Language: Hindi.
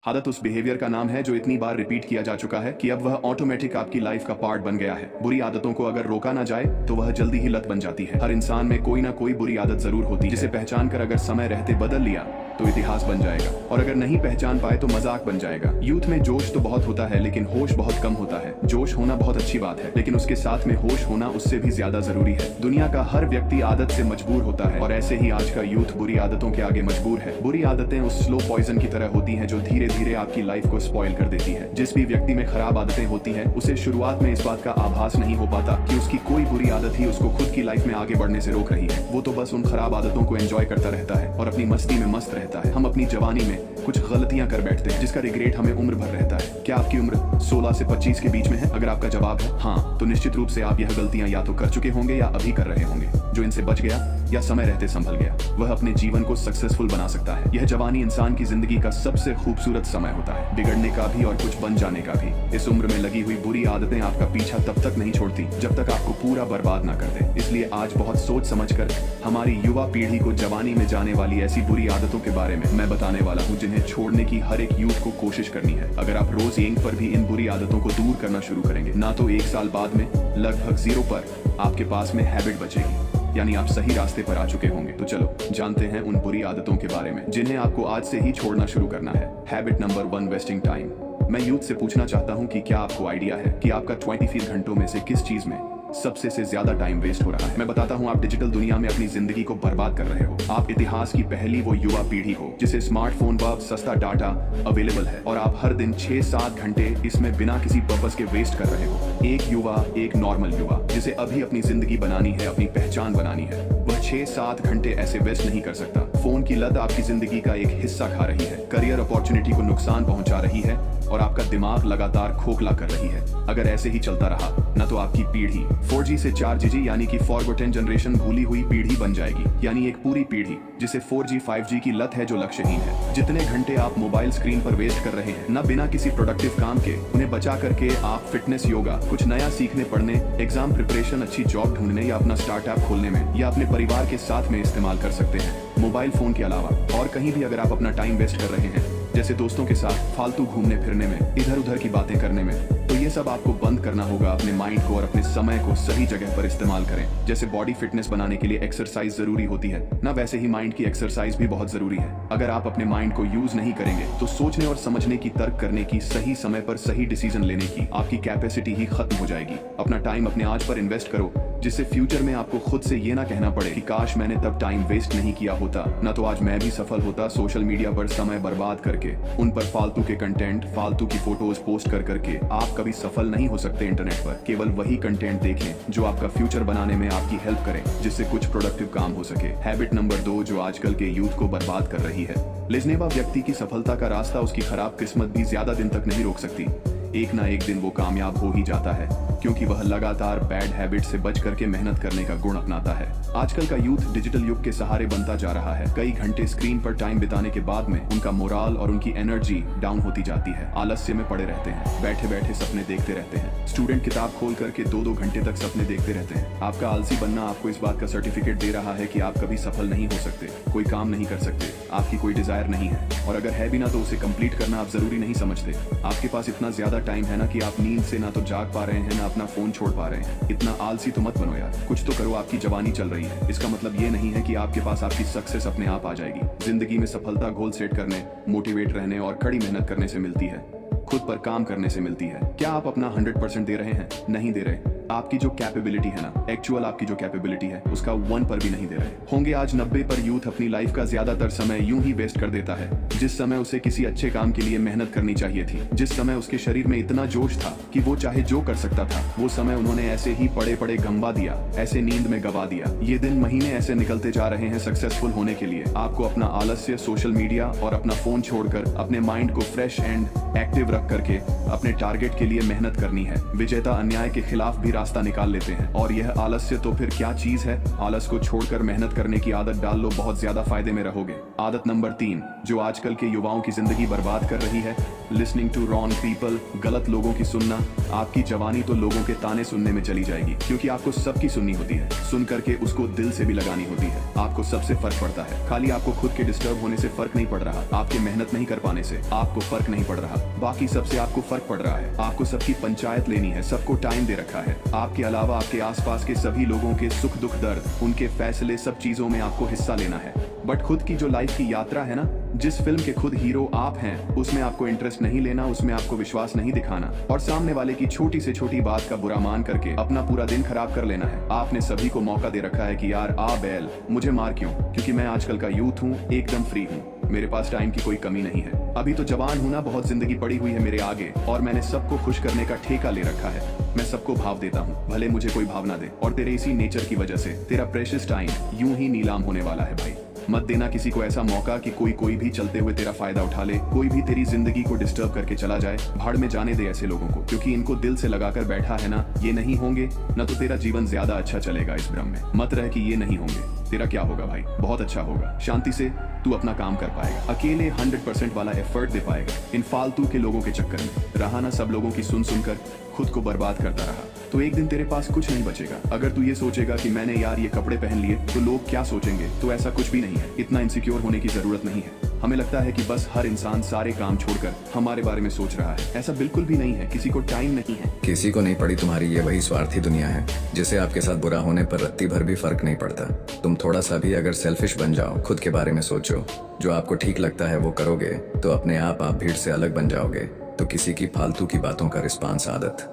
आदत उस बिहेवियर का नाम है जो इतनी बार रिपीट किया जा चुका है कि अब वह ऑटोमेटिक आपकी लाइफ का पार्ट बन गया है। बुरी आदतों को अगर रोका ना जाए तो वह जल्दी ही लत बन जाती है। हर इंसान में कोई ना कोई बुरी आदत जरूर होती है, जिसे पहचान कर अगर समय रहते बदल लिया तो इतिहास बन जाएगा, और अगर नहीं पहचान पाए तो मजाक बन जाएगा। यूथ में जोश तो बहुत होता है लेकिन होश बहुत कम होता है। जोश होना बहुत अच्छी बात है, लेकिन उसके साथ में होश होना उससे भी ज्यादा जरूरी है। दुनिया का हर व्यक्ति आदत से मजबूर होता है, और ऐसे ही आज का यूथ बुरी आदतों के आगे मजबूर है। बुरी आदतें उस स्लो पॉइजन की तरह होती हैं जो धीरे धीरे आपकी लाइफ को स्पॉइल कर देती है। जिस भी व्यक्ति में खराब आदतें होती है उसे शुरुआत में इस बात का आभास नहीं हो पाता कि उसकी कोई बुरी आदत ही उसको खुद की लाइफ में आगे बढ़ने से रोक रही है। वो तो बस उन खराब आदतों को एंजॉय करता रहता है और अपनी मस्ती में मस्त रहता है। हम अपनी जवानी में कुछ गलतियां कर बैठते हैं जिसका रिग्रेट हमें उम्र भर रहता है। क्या आपकी उम्र 16 से 25 के बीच में है? अगर आपका जवाब है हाँ, तो निश्चित रूप से आप यह गलतियां या तो कर चुके होंगे या अभी कर रहे होंगे। जो इनसे बच गया या समय रहते संभल गया, वह अपने जीवन को सक्सेसफुल बना सकता है। यह जवानी इंसान की जिंदगी का सबसे खूबसूरत समय होता है, बिगड़ने का भी और कुछ बन जाने का भी। इस उम्र में लगी हुई बुरी आदतें आपका पीछा तब तक नहीं छोड़ती जब तक आपको पूरा बर्बाद ना कर दे। इसलिए आज बहुत सोच समझकर हमारी युवा पीढ़ी को जवानी में जाने वाली ऐसी बुरी आदतों के बारे में मैं बताने वाला हूँ जिन्हें छोड़ने की हर एक यूथ को कोशिश करनी है। अगर आप रोज यहीं पर भी इन बुरी आदतों को दूर करना शुरू करेंगे ना, तो 1 साल बाद में लगभग 0 पर आपके पास में हैबिट बचेगी, यानी आप सही रास्ते पर आ चुके होंगे। तो चलो जानते हैं उन बुरी आदतों के बारे में जिन्हें आपको आज से ही छोड़ना शुरू करना है। Habit number 1, wasting time. मैं यूथ से पूछना चाहता हूं कि क्या आपको आइडिया है कि आपका 24 घंटों में से किस चीज में सबसे से ज्यादा टाइम वेस्ट हो रहा है? मैं बताता हूं, आप डिजिटल दुनिया में अपनी जिंदगी को बर्बाद कर रहे हो। आप इतिहास की पहली वो युवा पीढ़ी हो जिसे स्मार्टफोन व सस्ता डाटा अवेलेबल है, और आप हर दिन 6-7 घंटे इसमें बिना किसी पर्पस के वेस्ट कर रहे हो। एक युवा, एक नॉर्मल युवा जिसे अभी अपनी जिंदगी बनानी है, अपनी पहचान बनानी है, वह 6-7 घंटे ऐसे वेस्ट नहीं कर सकता। फोन की लत आपकी जिंदगी का एक हिस्सा खा रही है, करियर अपॉर्चुनिटी को नुकसान पहुंचा रही है और आपका दिमाग लगातार खोखला कर रही है। अगर ऐसे ही चलता रहा न तो आपकी पीढ़ी 4G से 4GG यानी कि फॉरगॉटन जनरेशन, भूली हुई पीढ़ी बन जाएगी, यानी एक पूरी पीढ़ी जिसे 4G 5G की लत है जो लक्ष्यहीन है। जितने घंटे आप मोबाइल स्क्रीन पर वेस्ट कर रहे हैं न बिना किसी प्रोडक्टिव काम के, उन्हें बचा करके आप फिटनेस, योगा, कुछ नया सीखने, पढ़ने, एग्जाम प्रिपरेशन, अच्छी जॉब ढूंढने या अपना स्टार्टअप खोलने में या अपने परिवार के साथ में इस्तेमाल कर सकते हैं। मोबाइल फोन के अलावा और कहीं भी अगर आप अपना टाइम वेस्ट कर रहे हैं, जैसे दोस्तों के साथ फालतू घूमने फिरने में, इधर उधर की बातें करने में, तो ये सब आपको बंद करना होगा। अपने माइंड को और अपने समय को सही जगह पर इस्तेमाल करें। जैसे बॉडी फिटनेस बनाने के लिए एक्सरसाइज जरूरी होती है ना, वैसे ही माइंड की एक्सरसाइज भी बहुत जरूरी है। अगर आप अपने माइंड को यूज नहीं करेंगे तो सोचने और समझने की, तर्क करने की, सही समय पर सही डिसीजन लेने की आपकी कैपेसिटी ही खत्म हो जाएगी। अपना टाइम अपने आज पर इन्वेस्ट करो, जिससे फ्यूचर में आपको खुद से ये ना कहना पड़े कि काश मैंने तब टाइम वेस्ट नहीं किया होता, ना तो आज मैं भी सफल होता सोशल मीडिया पर समय बर्बाद करके, उन पर फालतू के कंटेंट, फालतू की फोटोज पोस्ट कर करके। आप कभी सफल नहीं हो सकते इंटरनेट पर। केवल वही कंटेंट देखें जो आपका फ्यूचर बनाने में आपकी हेल्प करे, जिससे कुछ प्रोडक्टिव काम हो सके। हैबिट नंबर 2 जो आजकल के यूथ को बर्बाद कर रही है। लेजनेवा व्यक्ति की सफलता का रास्ता उसकी खराब किस्मत भी ज्यादा दिन तक नहीं रोक सकती। एक ना एक दिन वो कामयाब हो ही जाता है, क्योंकि वह लगातार बैड हैबिट से बच करके मेहनत करने का गुण अपनाता है। आजकल का यूथ डिजिटल युग के सहारे बनता जा रहा है। कई घंटे स्क्रीन पर टाइम बिताने के बाद में उनका मोराल और उनकी एनर्जी डाउन होती जाती है। आलस्य में पड़े रहते हैं, बैठे बैठे सपने देखते रहते हैं। स्टूडेंट किताब खोल करके 2-2 घंटे तक सपने देखते रहते हैं। आपका आलसी बनना आपको इस बात का सर्टिफिकेट दे रहा है कि आप कभी सफल नहीं हो सकते, कोई काम नहीं कर सकते, आपकी कोई डिजायर नहीं है, और अगर है भी ना तो उसे कंप्लीट करना आप जरूरी नहीं समझते। आपके पास इतना ज्यादा टाइम है ना कि आप नींद से ना तो जाग पा रहे हैं ना अपना फोन छोड़ पा रहे हैं। इतना आलसी तो मत बनो यार, कुछ तो करो। आपकी जवानी चल रही है, इसका मतलब ये नहीं है कि आपके पास आपकी सक्सेस अपने आप आ जाएगी। जिंदगी में सफलता गोल सेट करने, मोटिवेट रहने और कड़ी मेहनत करने से मिलती है, खुद पर काम करने से मिलती है। क्या आप अपना 100% दे रहे हैं? नहीं दे रहे। आपकी जो कैपेबिलिटी है ना, एक्चुअल आपकी जो कैपेबिलिटी है, उसका 1 पर भी नहीं दे रहे होंगे। आज 90 पर यूथ अपनी लाइफ का ज्यादातर समय यूं ही वेस्ट कर देता है, जिस समय उसे किसी अच्छे काम के लिए मेहनत करनी चाहिए थी, जिस समय उसके शरीर में इतना जोश था कि वो चाहे जो कर सकता था, वो समय उन्होंने ऐसे ही पड़े पड़े गंवा दिया, ऐसे नींद में गवा दिया। ये दिन, महीने ऐसे निकलते जा रहे हैं सक्सेसफुल होने के लिए। आपको अपना आलस्य, सोशल मीडिया और अपना फोन छोड़कर अपने माइंड को फ्रेश एंड एक्टिव रख करके अपने टारगेट के लिए मेहनत करनी है। विजेता अन्याय के खिलाफ भी रास्ता निकाल लेते हैं, और यह आलस्य तो फिर क्या चीज है। आलस को छोड़कर मेहनत करने की आदत डाल लो, बहुत ज्यादा फायदे में रहोगे। आदत नंबर 3 जो आजकल के युवाओं की जिंदगी बर्बाद कर रही है, लिसनिंग टू रॉन्ग पीपल, गलत लोगों की सुनना। आपकी जवानी तो लोगों के ताने सुनने में चली जाएगी, क्योंकि आपको सबकी सुननी होती है, सुन करके उसको दिल से भी लगानी होती है। आपको सबसे फर्क पड़ता है, खाली आपको खुद के डिस्टर्ब होने से फर्क नहीं पड़ रहा, आपके मेहनत नहीं कर पाने से आपको फर्क नहीं पड़ रहा, बाकी सबसे आपको फर्क पड़ रहा है। आपको सबकी पंचायत लेनी है, सबको टाइम दे रखा है। आपके अलावा आपके आसपास के सभी लोगों के सुख दुख दर्द, उनके फैसले, सब चीजों में आपको हिस्सा लेना है। बट खुद की जो लाइफ की यात्रा है ना, जिस फिल्म के खुद हीरो आप हैं, उसमें आपको इंटरेस्ट नहीं लेना, उसमें आपको विश्वास नहीं दिखाना और सामने वाले की छोटी से छोटी बात का बुरा मान करके अपना पूरा दिन खराब कर लेना है। आपने सभी को मौका दे रखा है कि यार आ बैल, मुझे मार क्यों, क्योंकि मैं आजकल का यूथ हूँ, एकदम फ्री हूँ, मेरे पास टाइम की कोई कमी नहीं है। अभी तो जवान हूँ ना, बहुत जिंदगी पड़ी हुई है मेरे आगे और मैंने सबको खुश करने का ठेका ले रखा है। मैं सबको भाव देता हूँ, भले मुझे कोई भाव ना दे, और तेरे इसी नेचर की वजह से तेरा प्रेशियस टाइम यूं ही नीलाम होने वाला है भाई। मत देना किसी को ऐसा मौका कि कोई भी चलते हुए तेरा फायदा उठा ले, कोई भी तेरी जिंदगी को डिस्टर्ब करके चला जाए। भाड़ में जाने दे ऐसे लोगों को, क्योंकि इनको दिल से लगाकर बैठा है ना, ये नहीं होंगे ना तो तेरा जीवन ज्यादा अच्छा चलेगा इस भ्रम में। मत रह कि ये नहीं होंगे, तेरा क्या होगा भाई, बहुत अच्छा होगा। शांति से तू अपना काम कर पाएगा, अकेले 100% वाला एफर्ट दे पाएगा। इन फालतू के लोगों के चक्कर में रहा ना, सब लोगों की सुन सुनकर खुद को बर्बाद करता रहा, तो एक दिन तेरे पास कुछ नहीं बचेगा। अगर तू ये सोचेगा कि मैंने यार ये कपड़े पहन लिए तो लोग क्या सोचेंगे, तो ऐसा कुछ भी नहीं है। इतना इनसिक्योर होने की जरूरत नहीं है। हमें लगता है कि बस हर इंसान सारे काम छोड़कर हमारे बारे में सोच रहा है, ऐसा बिल्कुल भी नहीं है। किसी को टाइम नहीं है, किसी को नहीं पड़ी तुम्हारी ये वही स्वार्थी दुनिया है, जिसे आपके साथ बुरा होने पर रत्ती भर भी फर्क नहीं पड़ता। तुम थोड़ा सा भी अगर सेल्फिश बन जाओ, खुद के बारे में सोचो, जो आपको ठीक लगता है वो करोगे, तो अपने आप भीड़ से अलग बन जाओगे। तो किसी की फालतू की बातों का रिस्पॉन्स आदत